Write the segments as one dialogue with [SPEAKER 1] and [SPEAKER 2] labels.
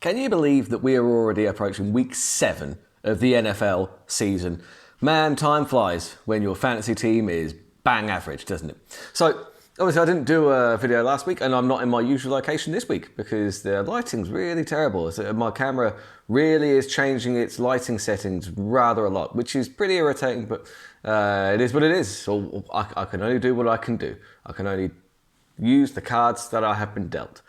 [SPEAKER 1] Can you believe that we are already approaching week 7 of the NFL season? Man, time flies when your fantasy team is bang average, doesn't it? So, obviously I didn't do a video last week and I'm not in my usual location this week because the lighting's really terrible. So my camera really is changing its lighting settings rather a lot, which is pretty irritating, but it is what it is. So I can only do what I can do. I can only use the cards that I have been dealt.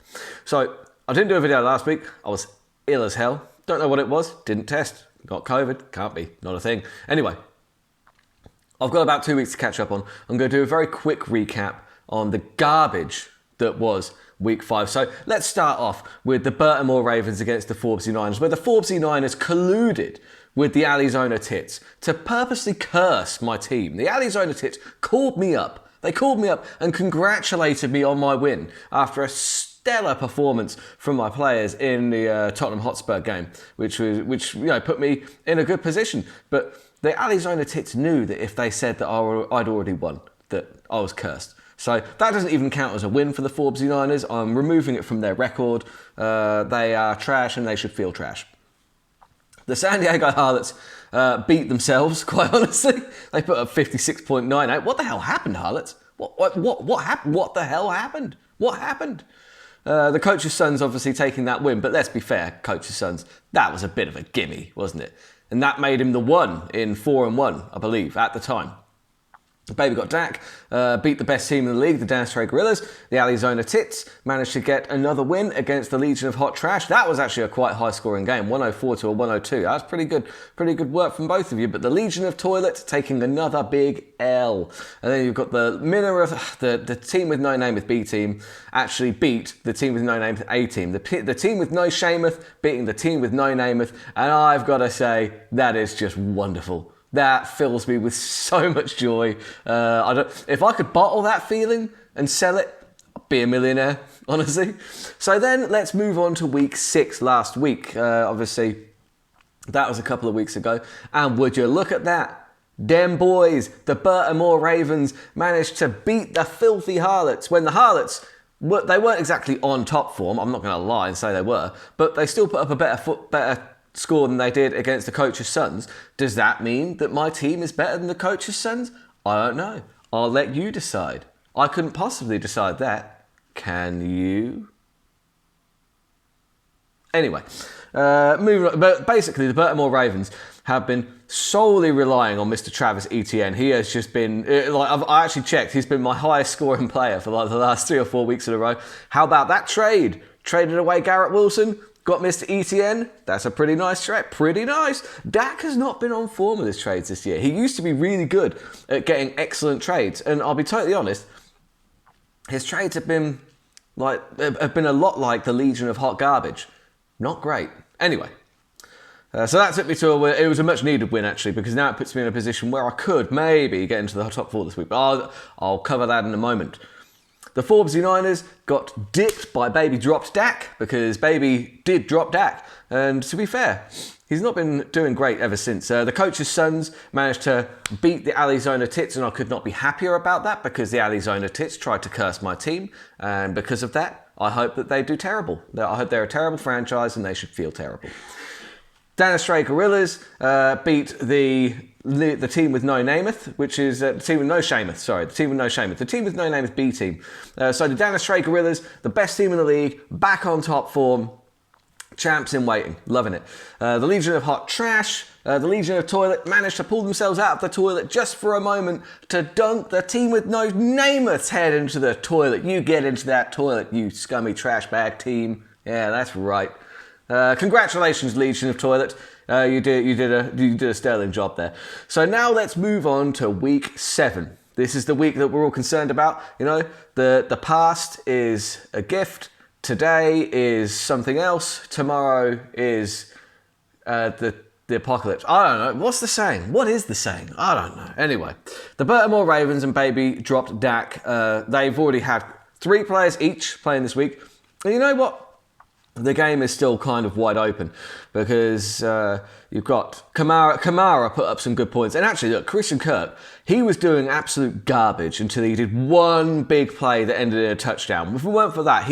[SPEAKER 1] So I didn't do a video last week. I was ill as hell. Don't know what it was. Didn't test. Got COVID. Can't be. Not a thing. Anyway, I've got about 2 weeks to catch up on. I'm going to do a very quick recap on the garbage that was week 5. So let's start off with the Baltimore Ravens against the Forbes Niners, where the Forbes Niners colluded with the Arizona Tits to purposely curse my team. The Arizona Tits called me up. They called me up and congratulated me on my win after a stellar performance from my players in the Tottenham Hotspur game, which put me in a good position. But the Arizona Tits knew that if they said that I'd already won, that I was cursed. So that doesn't even count as a win for the Forbes Niners. I'm removing it from their record. They are trash and they should feel trash. The San Diego Harlots beat themselves, quite honestly. They put up 56.98. What the hell happened, Harlots? What happened? What the hell happened? What happened? The coach's son's obviously taking that win, but let's be fair, coach's son's, that was a bit of a gimme, wasn't it? And that made him the one in 4-1, I believe, at the time. Baby got Dak, beat the best team in the league, the Dallas Gorillas. The Arizona Tits managed to get another win against the Legion of Hot Trash. That was actually a quite high-scoring game, 104 to a 102. That's pretty good work from both of you. But the Legion of Toilet taking another big L. And then you've got the the team with no name with B team actually beat the team with no name with A team. The team with no Shameth beating the team with no Nameth. And I've got to say, that is just wonderful. That fills me with so much joy. If I could bottle that feeling and sell it, I'd be a millionaire, honestly. So then let's move on to week 6 last week. Obviously, that was a couple of weeks ago. And would you look at that? Them boys, the Baltimore Ravens, managed to beat the filthy Harlots when the Harlots, they weren't exactly on top form. I'm not going to lie and say they were, but they still put up a better score than they did against the coach's sons. Does that mean that my team is better than the coach's sons? I don't know. I'll let you decide. I couldn't possibly decide that. Can you? Anyway, moving on. But basically, the Baltimore Ravens have been solely relying on Mr. Travis Etienne. He has just been, I actually checked, he's been my highest scoring player for the last 3 or 4 weeks in a row. How about that trade? Traded away Garrett Wilson, got Mr. Etienne. That's a pretty nice trade. Pretty nice. Dak has not been on form with his trades this year. He used to be really good at getting excellent trades. And I'll be totally honest, his trades have been a lot like the Legion of Hot Garbage. Not great. Anyway, so that took me to it was a much needed win actually, because now it puts me in a position where I could maybe get into the top 4 this week. But I'll cover that in a moment. The Forbes Niners got dipped by Baby Dropped Dak because Baby did drop Dak. And to be fair, he's not been doing great ever since. The coach's sons managed to beat the Arizona Tits, and I could not be happier about that because the Arizona Tits tried to curse my team. And because of that, I hope that they do terrible. I hope they're a terrible franchise and they should feel terrible. Dallas Gorillas beat the team with no Nameth, which is the team with no Shameth. Sorry, the team with no Shameth. The team with no Nameth B team. So the Dallas Gorillas, the best team in the league, back on top form, champs in waiting, loving it. The Legion of Hot Trash, the Legion of Toilet managed to pull themselves out of the toilet just for a moment to dunk the team with no Nameth's head into the toilet. You get into that toilet, you scummy trash bag team. Yeah, that's right. Congratulations, Legion of Toilet. You did a sterling job there. So now let's move on to week 7. This is the week that we're all concerned about. You know, the past is a gift. Today is something else. Tomorrow is the apocalypse. I don't know. What's the saying? What is the saying? I don't know. Anyway, the Baltimore Ravens and Baby dropped Dak. They've already had 3 players each playing this week. And you know what? the game is still kind of wide open because you've got Kamara put up some good points. And actually, look, Christian Kirk, he was doing absolute garbage until he did one big play that ended in a touchdown. If it weren't for that,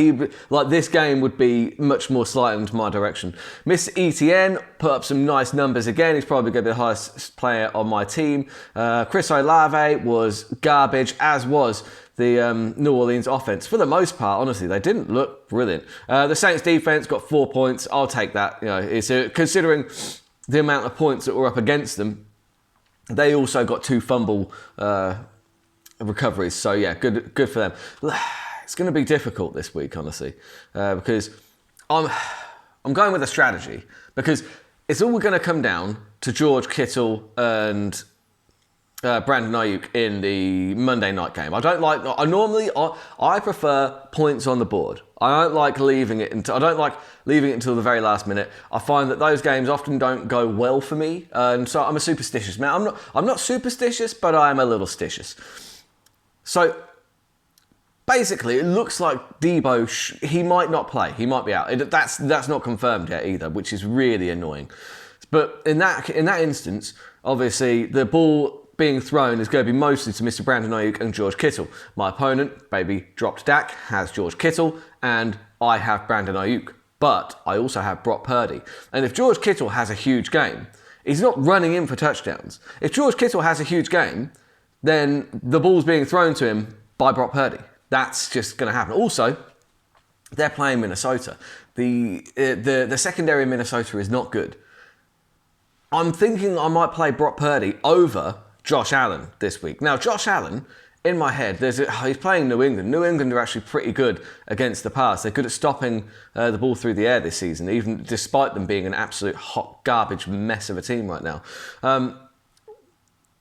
[SPEAKER 1] this game would be much more slightly into my direction. Mr. Etienne put up some nice numbers again. He's probably going to be the highest player on my team. Chris Olave was garbage, as was the New Orleans offense. For the most part, honestly, they didn't look brilliant. The Saints defense got 4 points. I'll take that. It's considering the amount of points that were up against them. They also got 2 fumble recoveries. So yeah, good for them. It's going to be difficult this week, honestly, because I'm going with a strategy, because it's all going to come down to George Kittle and Brandon Ayuk in the Monday night game. I prefer points on the board. I don't like leaving it until the very last minute. I find that those games often don't go well for me, and so I'm a superstitious man. I'm not superstitious, but I am a little stitious. So basically, it looks like Debo, he might not play. He might be out. That's not confirmed yet either, which is really annoying. But in that instance, obviously the ball being thrown is going to be mostly to Mr. Brandon Ayuk and George Kittle. My opponent, baby dropped Dak, has George Kittle, and I have Brandon Ayuk. But I also have Brock Purdy. And if George Kittle has a huge game, he's not running in for touchdowns. If George Kittle has a huge game, then the ball's being thrown to him by Brock Purdy. That's just going to happen. Also, they're playing Minnesota. The secondary in Minnesota is not good. I'm thinking I might play Brock Purdy over Josh Allen this week. Now, Josh Allen, in my head, he's playing New England. New England are actually pretty good against the pass. They're good at stopping the ball through the air this season, even despite them being an absolute hot garbage mess of a team right now.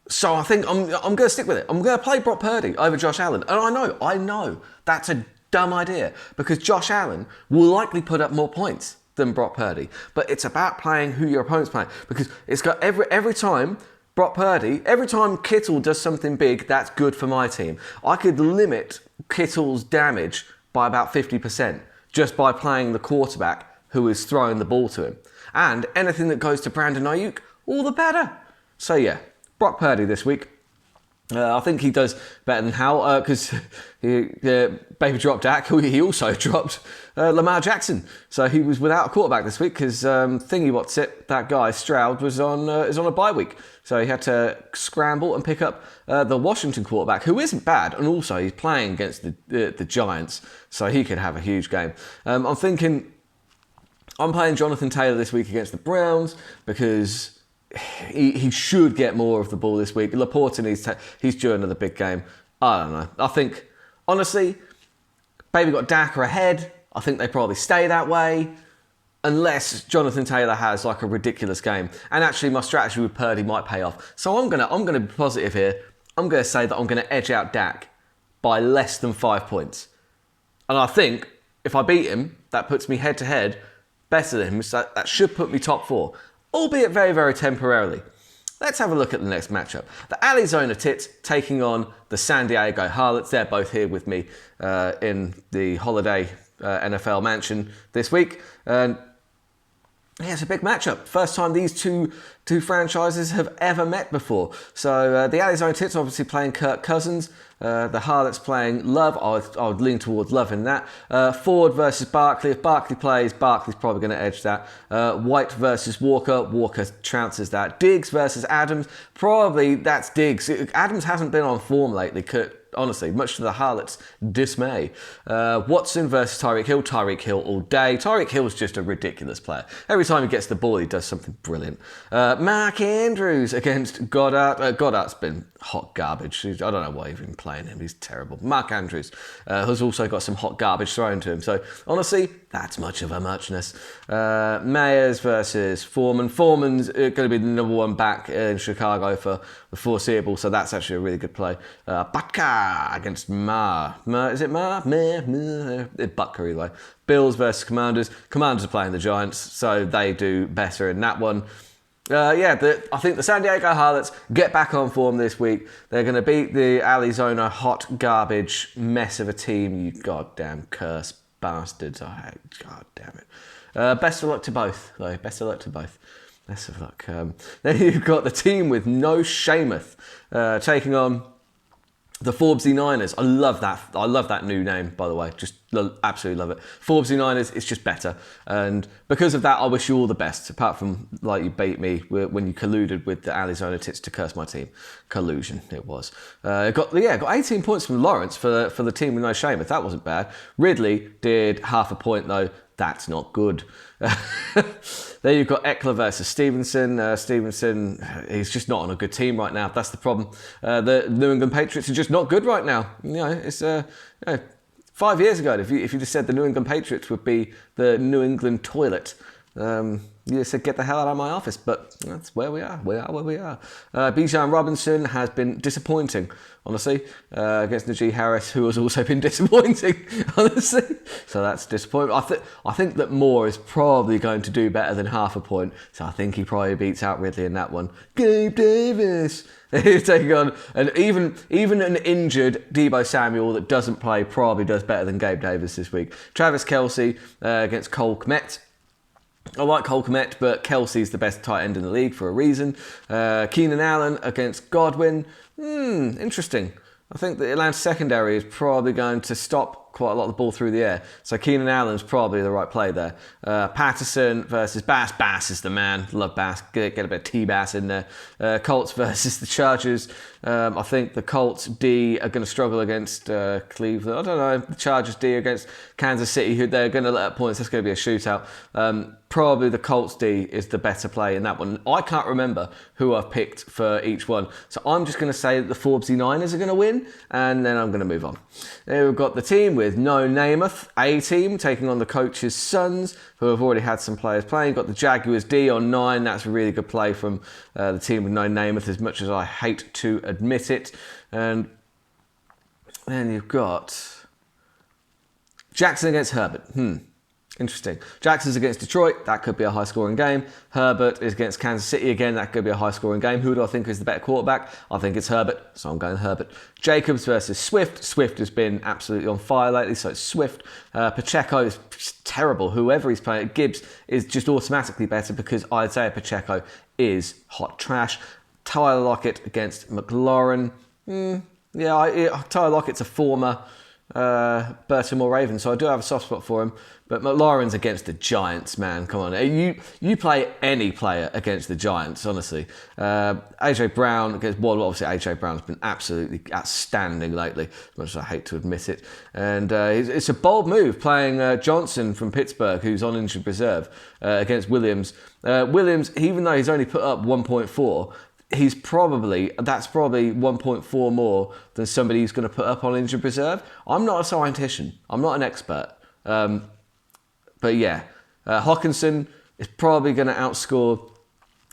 [SPEAKER 1] So I think I'm going to stick with it. I'm going to play Brock Purdy over Josh Allen. And I know that's a dumb idea, because Josh Allen will likely put up more points than Brock Purdy. But it's about playing who your opponent's playing, because it's got every time Brock Purdy, every time Kittle does something big, that's good for my team. I could limit Kittle's damage by about 50% just by playing the quarterback who is throwing the ball to him. And anything that goes to Brandon Ayuk, all the better. So yeah, Brock Purdy this week. I think he does better than Hal, because baby dropped Dak. He also dropped Lamar Jackson. So he was without a quarterback this week because that guy Stroud is on a bye week. So he had to scramble and pick up the Washington quarterback, who isn't bad, and also he's playing against the Giants, so he could have a huge game. I'm playing Jonathan Taylor this week against the Browns because he should get more of the ball this week. Laporta he's due another big game. I don't know. I think, honestly, baby got Dak ahead. I think they probably stay that way unless Jonathan Taylor has like a ridiculous game. And actually, my strategy with Purdy might pay off. So I'm gonna be positive here. I'm gonna say that I'm gonna edge out Dak by less than 5 points. And I think if I beat him, that puts me head to head better than him. So that should put me top 4. Albeit very, very temporarily. Let's have a look at the next matchup. The Arizona Tits taking on the San Diego Harlots. They're both here with me in the holiday NFL mansion this week. And yeah, it's a big matchup. First time these two franchises have ever met before. So the Arizona Tits obviously playing Kirk Cousins. The Harlots playing Love. I would lean towards Love in that. Ford versus Barkley. If Barkley plays, Barkley's probably going to edge that. White versus Walker. Walker trounces that. Diggs versus Adams. Probably that's Diggs. Adams hasn't been on form lately. Honestly, much to the Harlots' dismay. Watson versus Tyreek Hill. Tyreek Hill all day. Tyreek Hill's just a ridiculous player. Every time he gets the ball, he does something brilliant. Mark Andrews against Goddard. Goddard's been hot garbage. I don't know why you've been playing him. He's terrible. Mark Andrews has also got some hot garbage thrown to him. So, honestly, that's much of a muchness. Mayers versus Foreman. Foreman's going to be the number 1 back in Chicago for the foreseeable, so that's actually a really good play. Butker against Ma. Is it Ma? Butker either way. Bills versus Commanders. Commanders are playing the Giants, so they do better in that one. I think the San Diego Harlots get back on form this week. They're going to beat the Arizona hot garbage mess of a team. You goddamn curse bastards. God damn it. Best of luck to both, though. Best of luck to both. Best of luck. Then you've got the team with no Shamuth taking on the Forbesy Niners. I love that. I love that new name, by the way. Just absolutely love it. Forbesy Niners, it's just better. And because of that, I wish you all the best. Apart from, like, you beat me when you colluded with the Arizona Tits to curse my team. Collusion, it was. Got 18 points from Lawrence for the team with no Shamuth. That wasn't bad. Ridley did half a point, though. That's not good. There you've got Eckler versus Stevenson. Stevenson, he's just not on a good team right now. That's the problem. The New England Patriots are just not good right now. You know, it's 5 years ago, if you just said the New England Patriots would be the New England toilet, you said get the hell out of my office. But that's where we are. We are where we are. Bijan Robinson has been disappointing, honestly, against Najee Harris, who has also been disappointing, honestly. So that's disappointing. I think that Moore is probably going to do better than half a point. So I think he probably beats out Ridley in that one. Gabe Davis. He's taking on, and even an injured Deebo Samuel that doesn't play probably does better than Gabe Davis this week. Travis Kelce against Cole Kmet. I like Cole Kmet, but Kelsey's the best tight end in the league for a reason. Keenan Allen against Godwin. Interesting. I think the Atlanta secondary is probably going to stop quite a lot of the ball through the air. So Keenan Allen's probably the right play there. Patterson versus Bass. Bass is the man. Love Bass. Get a bit of T-Bass in there. Colts versus the Chargers. I think the Colts D are going to struggle against Cleveland. I don't know. The Chargers D against Kansas City, who they're going to let up points. That's going to be a shootout. Probably the Colts D is the better play in that one. I can't remember who I've picked for each one. So I'm just going to say that the Forbesy Niners are going to win, and then I'm going to move on. Then we've got the team with no Namath, A-team, taking on the coach's sons, who have already had some players playing. Got the Jaguars D on 9. That's a really good play from the team with no Namath, as much as I hate to admit it. And then you've got Jackson against Herbert. Interesting. Jackson's against Detroit. That could be a high-scoring game. Herbert is against Kansas City again. That could be a high-scoring game. Who do I think is the better quarterback? I think it's Herbert, so I'm going Herbert. Jacobs versus Swift. Swift has been absolutely on fire lately, so it's Swift. Pacheco is terrible. Whoever he's playing, Gibbs is just automatically better because Isaiah Pacheco is hot trash. Tyler Lockett against McLaurin. Tyler Lockett's a former Baltimore Raven, so I do have a soft spot for him. But McLaurin's against the Giants, man. Come on. You play any player against the Giants, honestly. AJ Brown against Waddle. Obviously, AJ Brown's been absolutely outstanding lately, as much as I hate to admit it. And it's a bold move playing Johnson from Pittsburgh, who's on injured reserve, against Williams. Williams, even though he's only put up 1.4, that's probably 1.4 more than somebody who's going to put up on injured reserve. I'm not a scientist. I'm not an expert. But yeah, Hawkinson is probably going to outscore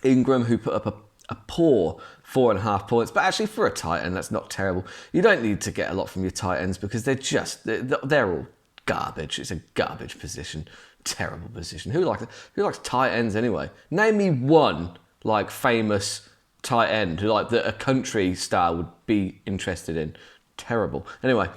[SPEAKER 1] Ingram, who put up a poor 4.5 points. But actually, for a tight end, that's not terrible. You don't need to get a lot from your tight ends because they're all garbage. It's a garbage position, terrible position. Who likes tight ends anyway? Name me one famous tight end who that a country star would be interested in. Terrible. Anyway.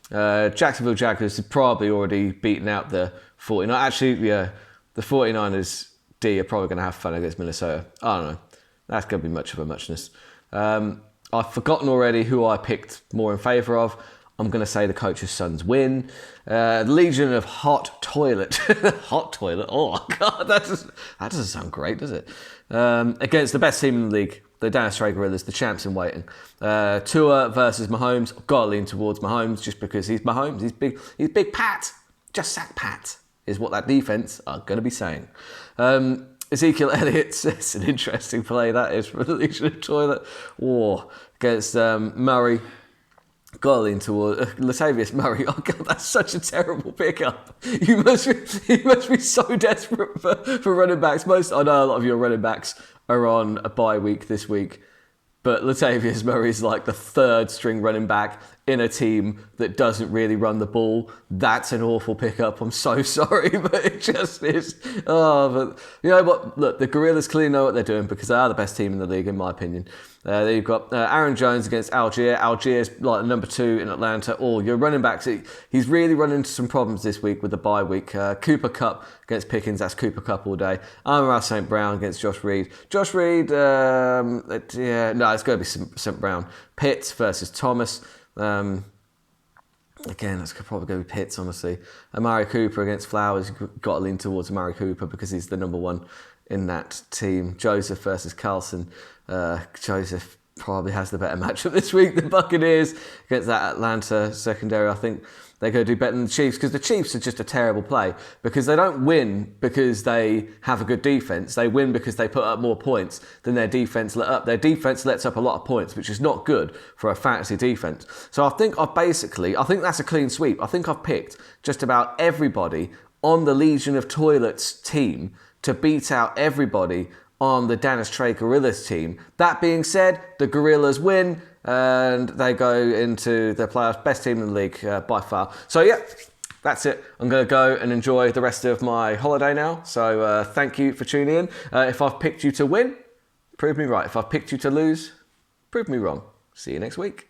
[SPEAKER 1] Jacksonville Jaguars have probably already beaten out the 49ers. Actually, yeah, the 49ers D are probably going to have fun against Minnesota. I don't know. That's going to be much of a muchness. I've forgotten already who I picked more in favour of. I'm going to say the coach's sons win. Legion of Hot Toilet. Hot Toilet? Oh, God, that doesn't sound great, does it? Against the best team in the league, the Dallas Stray Gorillas, the champs in waiting. Tua versus Mahomes. I've got to lean towards Mahomes just because he's Mahomes. He's big Pat. Just sack Pat is what that defense are going to be saying. Ezekiel Elliott, it's an interesting play that is for the Legion of Toilet. War against Murray. Got to lean towards Latavius Murray. Oh God, that's such a terrible pickup. You must be so desperate for running backs. I know a lot of your running backs are on a bye week this week, but Latavius Murray is like the third string running back in a team that doesn't really run the ball. That's an awful pickup. I'm so sorry, but it just is. Oh, but you know what? Look, the Gorillas clearly know what they're doing because they are the best team in the league, in my opinion. There you've got Aaron Jones against Algier. Algier's like number 2 in Atlanta. Or your running backs, he's really run into some problems this week with the bye week. Cooper Kupp against Pickens. That's Cooper Kupp all day. Amon-Ra St. Brown against Josh Reed. Josh Reed, no, it's going to be St. Brown. Pitts versus Thomas. Again, that's probably going to be Pitts, honestly. Amari Cooper against Flowers. You've got to lean towards Amari Cooper because he's the number 1 in that team. Joseph versus Carlson. Joseph probably has the better matchup this week. The Buccaneers against that Atlanta secondary. I think they're going to do better than the Chiefs because the Chiefs are just a terrible play because they don't win because they have a good defense. They win because they put up more points than their defense let up. Their defense lets up a lot of points, which is not good for a fantasy defense. So I think that's a clean sweep. I think I've picked just about everybody on the Legion of Toilets team to beat out everybody on the Dennis Trey Gorillas team. That being said, the Gorillas win and they go into the playoffs. Best team in the league by far. So yeah, that's it. I'm going to go and enjoy the rest of my holiday now. So thank you for tuning in. If I've picked you to win, prove me right. If I've picked you to lose, prove me wrong. See you next week.